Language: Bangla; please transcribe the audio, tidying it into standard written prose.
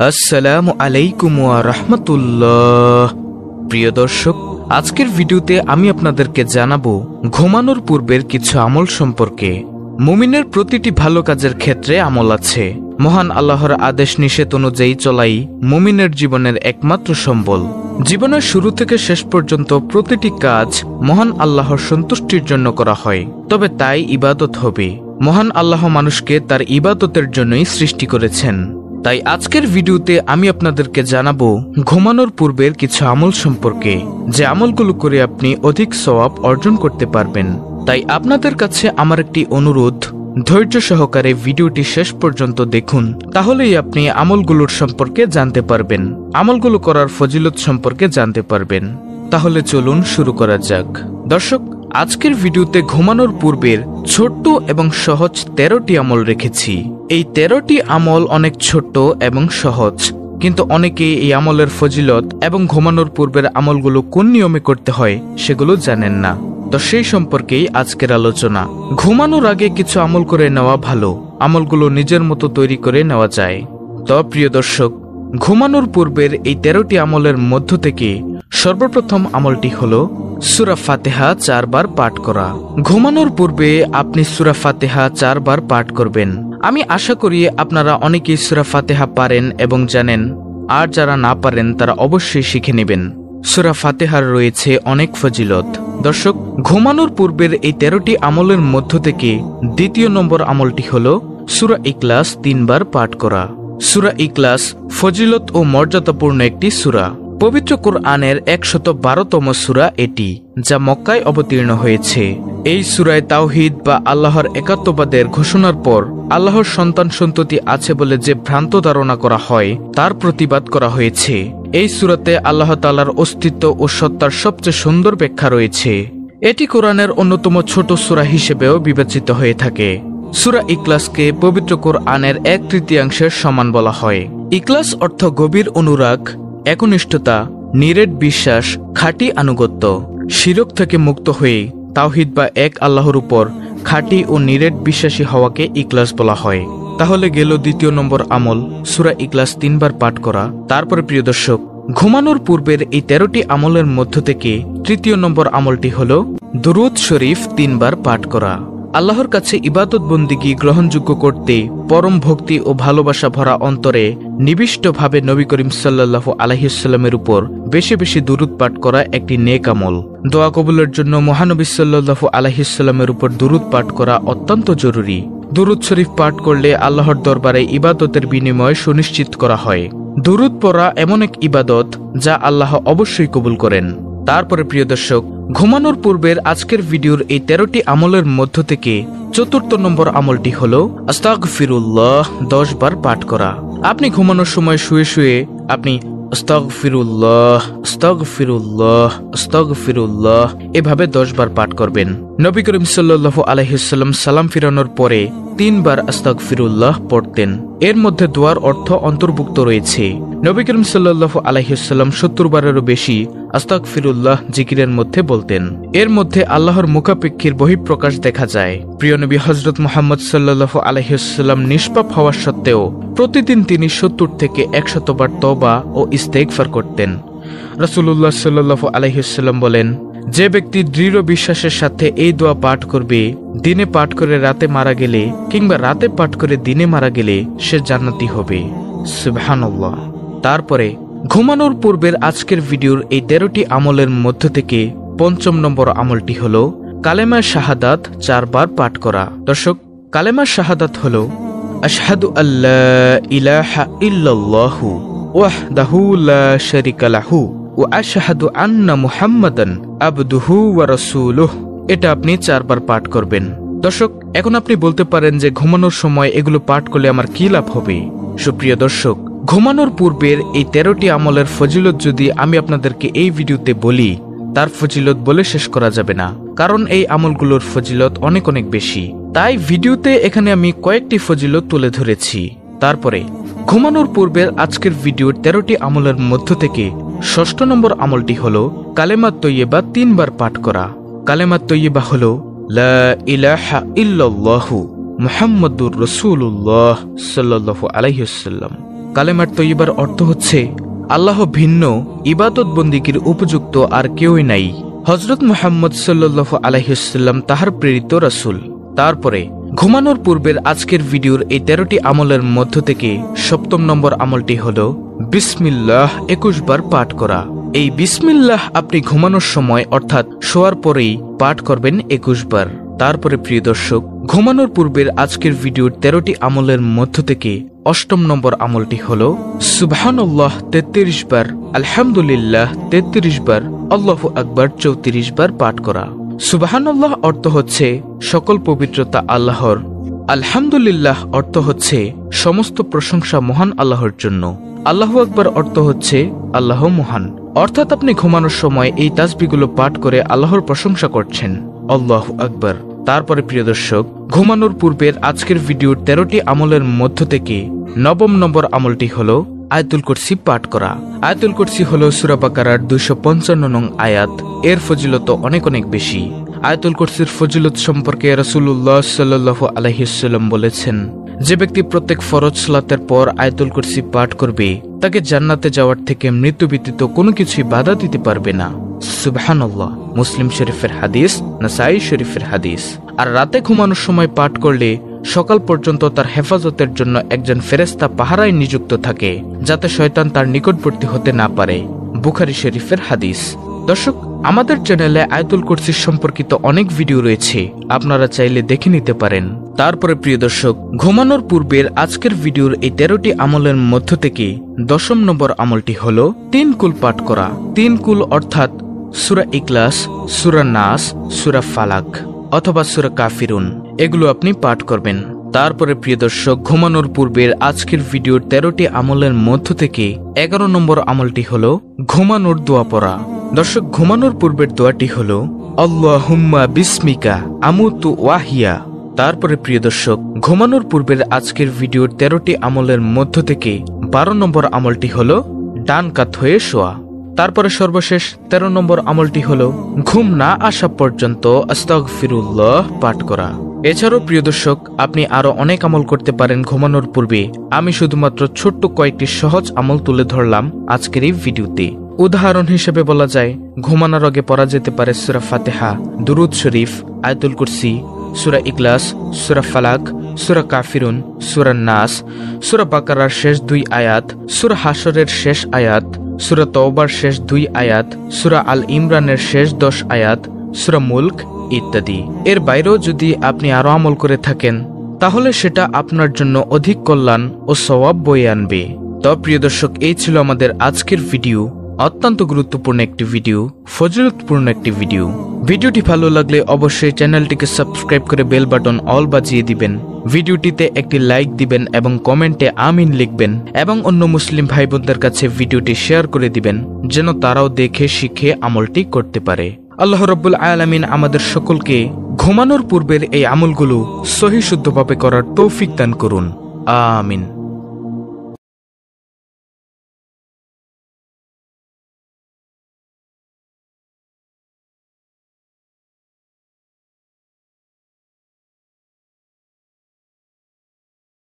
আসসালামু আলাইকুম ওয়া রাহমাতুল্লাহ। প্রিয় দর্শক, আজকের ভিডিওতে আমি আপনাদেরকে জানাবো ঘুমানোর পূর্বের কিছু আমল সম্পর্কে। মুমিনের প্রতিটি ভালো কাজের ক্ষেত্রে আমল আছে। মহান আল্লাহর আদেশ নিষেধ অনুযায়ী চলাই মুমিনের জীবনের একমাত্র সম্বল। জীবনের শুরু থেকে শেষ পর্যন্ত প্রতিটি কাজ মহান আল্লাহর সন্তুষ্টির জন্য করা হয়, তবে তাই ইবাদত হবে। মহান আল্লাহ মানুষকে তার ইবাদতের জন্যই সৃষ্টি করেছেন। তাই আজকের ভিডিওতে আমি আপনাদেরকে জানাবো ঘুমানোর পূর্বের কিছু আমল সম্পর্কে, যে আমলগুলো করে আপনি অধিক সওয়াব অর্জন করতে পারবেন। তাই আপনাদের কাছে আমার একটি অনুরোধ, ধৈর্য সহকারে ভিডিওটি শেষ পর্যন্ত দেখুন, তাহলেই আপনি আমলগুলোর সম্পর্কে জানতে পারবেন, আমলগুলো করার ফজিলত সম্পর্কে জানতে পারবেন। তাহলে চলুন শুরু করা যাক। দর্শক, আজকের ভিডিওতে ঘুমানোর পূর্বের ছোট্ট এবং সহজ 13টি আমল রেখেছি। এই 13টি আমল অনেক ছোট্ট এবং সহজ, কিন্তু অনেকে এই আমলের ফজিলত এবং ঘুমানোর পূর্বের আমলগুলো কোন নিয়মে করতে হয় সেগুলো জানেন না। তো সেই সম্পর্কেই আজকের আলোচনা। ঘুমানোর আগে কিছু আমল করে নেওয়া ভালো, আমলগুলো নিজের মতো তৈরি করে নেওয়া যায়। তো প্রিয় দর্শক, ঘুমানোর পূর্বের এই 13টি আমলের মধ্য থেকে সর্বপ্রথম আমলটি হলো সূরা ফাতিহা 4 বার পাঠ করা। ঘুমানোর পূর্বে আপনি সূরা ফাতিহা 4 বার পাঠ করবেন। আমি আশা করি আপনারা অনেকেই সূরা ফাতিহা পারেন এবং জানেন, আর যারা না পারেন তারা অবশ্যই শিখে নেবেন। সূরা ফাতিহার রয়েছে অনেক ফজিলত। দর্শক, ঘুমানোর পূর্বের এই 13টি আমলের মধ্য থেকে দ্বিতীয় নম্বর আমলটি হলো সূরা ইখলাস 3 বার পাঠ করা। সূরা ইখলাস ফজিলত ও মর্যাদাপূর্ণ একটি সূরা। পবিত্র কোরআনের 112তম সূরা এটি, যা মক্কায় অবতীর্ণ হয়েছে। এই সূরায় তাওহীদ বা আল্লাহর একাত্মবাদের ঘোষণার পর আল্লাহর সন্তান সন্ততি আছে বলে যে ভ্রান্ত ধারণা করা হয় তার প্রতিবাদ করা হয়েছে। এই সূরাতে আল্লাহ তাআলার অস্তিত্ব ও সত্তার সবচেয়ে সুন্দর ব্যাখ্যা রয়েছে। এটি কোরআনের অন্যতম ছোট সূরা হিসেবেও বিবেচিত হয়ে থাকে। সূরা ইখলাসকে পবিত্র কোরআনের 1/3 সমান বলা হয়। ইখলাস অর্থ গভীর অনুরাগ, একনিষ্ঠতা, নিরেট বিশ্বাস, খাঁটি আনুগত্য। শিরক থেকে মুক্ত হয়ে তাওহীদ বা এক আল্লাহর উপর খাঁটি ও নিরেট বিশ্বাসী হওয়াকে ইখলাস বলা হয়। তাহলে গেল দ্বিতীয় নম্বর আমল, সূরা ইখলাস 3 বার পাঠ করা। তারপরে প্রিয় দর্শক, ঘুমানোর পূর্বের এই 13টি আমলের মধ্য থেকে তৃতীয় নম্বর আমলটি হলো দুরূদ শরীফ 3 বার পাঠ করা। আল্লাহর কাছে ইবাদত বন্দিগি গ্রহণযোগ্য করতে পরম ভক্তি ও ভালোবাসা ভরা অন্তরে নিবিষ্টভাবে নবী করিম সাল্লাল্লাহু আলাইহি ওয়াসাল্লামের উপর বেশি বেশি দুরূদ পাঠ করা একটি নেক আমল। দোয়া কবুলের জন্য মহানবী সাল্লাল্লাহু আলাইহি ওয়াসাল্লামের উপর দুরূদ পাঠ করা অত্যন্ত জরুরি। দুরূদ শরীফ পাঠ করলে আল্লাহর দরবারে ইবাদতের বিনিময় সুনিশ্চিত করা হয়। দুরূদ পড়া এমন এক ইবাদত যা আল্লাহ অবশ্যই কবুল করেন। তারপরে প্রিয় দর্শক, ঘুমানোর পূর্বের আজকের ভিডিওর এই 13টি আমলের মধ্য থেকে চতুর্থ নম্বর আমলটি হলো আস্তাগফিরুল্লাহ 10 বার পাঠ করা। আপনি ঘুমানোর সময় শুয়ে শুয়ে আপনি আস্তাগফিরুল্লাহ, আস্তাগফিরুল্লাহ, আস্তাগফিরুল্লাহ এভাবে 10 বার পাঠ করবেন। নবী করিম সাল্লাল্লাহু আলাইহি ওয়াসাল্লাম সালাম ফিরানোর পরে 3 বার আস্তাগফিরুল্লাহ পড়তেন। এর মধ্যে দোয়ার অর্থ অন্তর্ভুক্ত রয়েছে। নবী করিম সাল্লাল্লাহু আলাইহি ওয়াসাল্লাম 70 বারেরও বেশি আস্তাগফিরুল্লাহ জিকিরের মধ্যে বলতেন। এর মধ্যে আল্লাহর মুখাপেক্ষীর বহিঃপ্রকাশ দেখা যায়। প্রিয় নবী হযরত মুহাম্মদ সাল্লাল্লাহু আলাইহি ওয়াসাল্লাম নিষ্পাপ হওয়া সত্ত্বেও প্রতিদিন তিনি 70 থেকে 100 বার তওবা ও ইস্তেগফার করতেন। রাসূলুল্লাহ সাল্লাল্লাহু আলাইহি ওয়াসাল্লাম বলেন, যে ব্যক্তি দৃঢ় বিশ্বাসের সাথে এই দোয়া পাঠ করবে, দিনে পাঠ করে রাতে মারা গেলে কিংবা রাতে পাঠ করে দিনে মারা গেলে সে জান্নাতি হবে। সুবহানাল্লাহ। তারপরে ঘুমানোর পূর্বের আজকের ভিডিওর এই 13টি আমলের মধ্য থেকে পঞ্চম নম্বর আমলটি হলো কালেমা শাহাদাত 4 বার পাঠ করা। দর্শক, কালেমা শাহাদাত হলো আশহাদু আল্লা ইলাহা ইল্লাল্লাহু ওয়াহদাহু লা শারীকা লাহু ওয়া আশহাদু আন্না মুহাম্মাদান আবদুহু ওয়া রাসূলুহু। এটা আপনি 4 বার পাঠ করবেন। দর্শক, এখন আপনি বলতে পারেন যে ঘুমানোর সময় এগুলো পাঠ করলে আমার কি লাভ হবে? সুপ্রিয় দর্শক, ঘুমানোর পূর্বের এই 13টি আমলের ফজিলত যদি আমি আপনাদেরকে এই ভিডিওতে বলি, তার ফজিলত বলে শেষ করা যাবে না, কারণ এই আমলগুলোর ফজিলত অনেক অনেক বেশি। তাই ভিডিওতে এখানে আমি কয়েকটি ফজিলত তুলে ধরেছি। তারপরে ঘুমানোর পূর্বের আজকের ভিডিওর 13টি আমলের মধ্য থেকে ষষ্ঠ নম্বর আমলটি হলো কালেমা তৈয়বা 3 বার পাঠ করা। কালেমা তৈয়বা হলো লা ইলাহা ইল্লাল্লাহু মুহাম্মাদুর রাসূলুল্লাহ সাল্লাল্লাহু আলাইহি ওয়াসাল্লাম। কালেমার তৈয়বার অর্থ হচ্ছে আল্লাহ ভিন্ন, ইবাদত বন্দিগির উপযুক্ত আর কেউই নাই। হযরত মুহাম্মদ সাল্লাল্লাহু আলাইহি ওয়াসাল্লাম তাহার প্রেরিত রাসূল। তারপরে ঘুমানোর পূর্বের আজকের ভিডিওর এই 13টি আমলের মধ্য থেকে 7ম নম্বর আমলটি হলো বিসমিল্লাহ 21 বার পাঠ করা। এই বিসমিল্লাহ আপনি ঘুমানোর সময় অর্থাৎ শোয়ার পরেই পাঠ করবেন 21 বার। তারপরে প্রিয় দর্শক, ঘুমানোর পূর্বের আজকের ভিডিওর 13টি আমলের মধ্য থেকে 8ম নম্বর আমলটি হলো সুবহানাল্লাহ 33 বার, আলহামদুলিল্লাহ 33 বার, আল্লাহু আকবার 34 বার পাঠ করা। সুবহানাল্লাহ অর্থ হচ্ছে সকল পবিত্রতা আল্লাহর, আলহামদুলিল্লাহ অর্থ হচ্ছে সমস্ত প্রশংসা মহান আল্লাহর জন্য, আল্লাহু আকবার অর্থ হচ্ছে আল্লাহ মহান। অর্থাৎ আপনি ঘুমানোর সময় এই তাসবিহগুলো পাঠ করে আল্লাহর প্রশংসা করছেন। আল্লাহু আকবার। তারপরে প্রিয় দর্শক, ঘুমানোর পূর্বের আজকের ভিডিওর 13টি আমলের মধ্য থেকে 9ম নম্বর আমলটি হলো আয়াতুল কুরসি পাঠ করা। আয়াতুল কুরসি হলো সূরা বাকারার 255 নং আয়াত। এর ফজিলত অনেক অনেক বেশি। আয়াতুল কুরসির ফজিলত সম্পর্কে রাসূলুল্লাহ সাল্লাল্লাহু আলাইহি ওয়াসাল্লাম বলেছেন, যে ব্যক্তি প্রত্যেক ফরজ সালাতের পর আয়াতুল কুরসি পাঠ করবে তাকে জান্নাতে যাওয়ার থেকে মৃত্যু ব্যতীত কোনো কিছুই বাধা দিতে পারবে না। সুবহানাল্লাহ। মুসলিম শরীফের হাদিস, নাসাই শরীফের হাদিস। আর রাতে ঘুমানোর সময় পাঠ করলে সকাল পর্যন্ত তার হেফাজতের জন্য একজন ফেরেশতা পাহারায় নিযুক্ত থাকে, যাতে শয়তান তার নিকটবর্তী হতে না পারে। বুখারী শরীফের হাদিস। দর্শক, আমাদের চ্যানেলে আয়াতুল কুরসি সম্পর্কিত অনেক ভিডিও রয়েছে, আপনারা চাইলে দেখে নিতে পারেন। তারপরে প্রিয় দর্শক, ঘুমানোর পূর্বের আজকের ভিডিওর এই 13টি আমলের মধ্য থেকে 10ম নম্বর আমলটি হলো 3 কুল পাঠ করা। 3 কুল অর্থাৎ সূরা ইখলাস, সূরা নাস, সূরা ফালাক অথবা সূরা কাফিরুন, এগুলো আপনি পাঠ করবেন। তারপরে প্রিয় দর্শক, ঘুমানোর পূর্বের আজকের ভিডিওর 13টি আমলের মধ্য থেকে 11 নম্বর আমলটি হলো ঘুমানোর দোয়া পড়া। দর্শক, ঘুমানোর পূর্বের দোয়াটি হলো আল্লাহুম্মা বিসমিকা আমুতু ওয়াহিয়া। তারপরে প্রিয় দর্শক, ঘুমানোর পূর্বের আজকের ভিডিওর 13টি আমলের মধ্য থেকে 12 নম্বর আমলটি হলো ডান কাত হয়ে শোয়া। তারপরে সর্বশেষ 13 নম্বর আমলটি হলো ঘুম না আসা পর্যন্ত আস্তাগফিরুল্লাহ পাঠ করা। এছাড়াও প্রিয় দর্শক, আপনি আরো অনেক আমল করতে পারেন ঘুমানোর পূর্বে। আমি শুধুমাত্র ছোট্ট কয়েকটি সহজ আমল তুলে ধরলাম আজকের এই ভিডিওতে। উদাহরণ হিসেবে বলা যায়, ঘুমানোর আগে পড়া যেতে পারে সূরা ফাতিহা, দুরুদ শরীফ, আয়াতুল কুরসি, সূরা ইখলাস, সূরা ফালাক, সূরা কাফিরুন, সূরা নাস, সূরা বাকারার শেষ 2 আয়াত, সূরা হাশরের শেষ আয়াত, সূরা তওবার শেষ 2 আয়াত, সূরা আল ইমরানের শেষ 10 আয়াত, সূরা মুলক ইত্যাদি। এর বাইরেও যদি আপনি আরো আমল করে থাকেন তাহলে সেটা আপনার জন্য অধিক কল্যাণ ও সওয়াব বয়ে আনবে। তো প্রিয় দর্শক, এই ছিল আমাদের আজকের ভিডিও। অত্যন্ত গুরুত্বপূর্ণ একটি ভিডিও, ফজিলতপূর্ণ একটি ভিডিও। ভিডিওটি ভালো লাগলে অবশ্যই চ্যানেলটিকে সাবস্ক্রাইব করে বেল বাটন অল বাজিয়ে দিবেন। ভিডিওটিতে একটি লাইক দিবেন এবং কমেন্টে আমিন লিখবেন এবং অন্য মুসলিম ভাই বোনদের কাছে ভিডিওটি শেয়ার করে দিবেন, যেন তারাও দেখে শিখে আমলটি করতে পারে। আল্লাহ রাব্বুল আলামিন আমাদের সকলকে ঘুমানোর পূর্বের এই আমলগুলো সহিহ শুদ্ধভাবে করার তৌফিক দান করুন। আমিন।